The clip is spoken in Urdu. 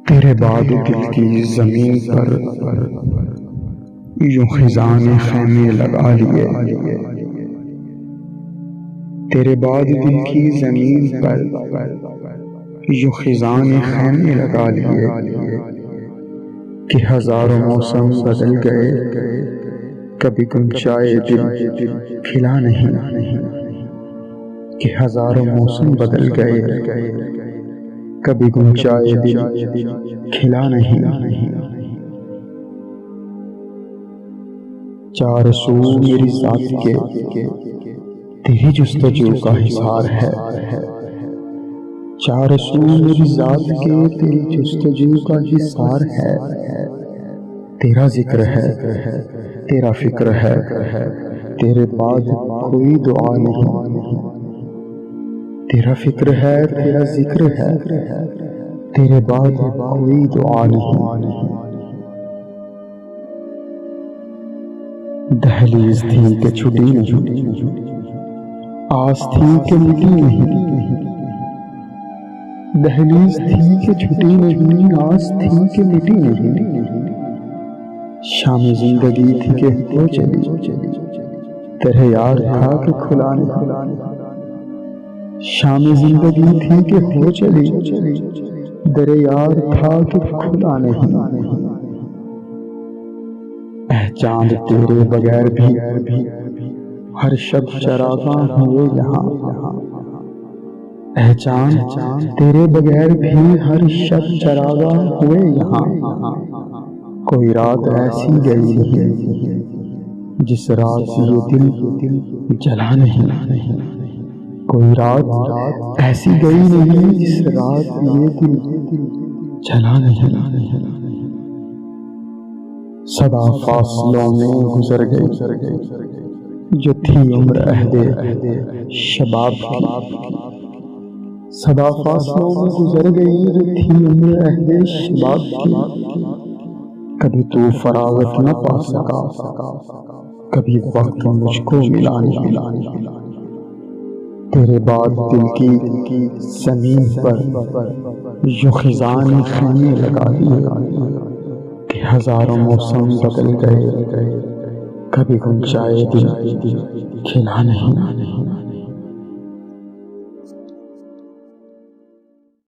تیرے بعد دل کی زمین پر یوں خزاں نے خیمے لگا لیے، تیرے بعد دل کی زمین پر یوں خزاں نے خیمے لگا لیے کہ ہزاروں موسم بدل گئے، کبھی گنجائے دل کھلا نہیں، کہ ہزاروں موسم بدل گئے، کبھی گنجائے دل کھلا نہیں۔ چار سو میری ذات کے تیری جستجو کا حصار ہے، چار سو میری ذات کے تیری جستجو کا حصار ہے، تیرا ذکر ہے، تیرا فکر ہے، تیرے بعد کوئی دعا نہیں، تیرا فکر ہے، تیرا ذکر ہے، تیرے بعد کوئی دعا نہیں۔ دہلیز تھی کہ چھٹی نہیں، آس تھی کہ مٹی نہیں، دہلیز تھی کہ چھٹی نہیں، آس تھی کہ مٹی نہیں، شام زندگی تھی کہ ہو چلی، تیرے یار تھا کہ کھلا نہیں، شام زندگی تھی کہ ہو چلی، در یار تھا کہ کھلا نہیں۔ اے چاند تیرے بغیر بھی ہر شب چراغاں ہوئے یہاں، اے چاند تیرے بغیر بھی ہر شب چراغاں ہوئے یہاں، کوئی رات ایسی گئی نہیں جس رات یہ دل جلا نہیں، کوئی رات ایسی گئی نہیں جس رات یہ دل جلا نہیں۔ صدا فاصلوں میں گزر گئی جو تھی عمر عہد شباب کی، صدا فاصلوں میں گزر گئی جو تھی عمر عہد شباب کی، کبھی تو فراغت نہ پا سکا، کبھی وقت مجھ کو ملا نہیں، تیرے بعد دل کی زمین پر یوں خزاں نے خیمے لگا دیے کہ ہزاروں موسم بدل گئے، کبھی گنجائے دل کھلا نہیں۔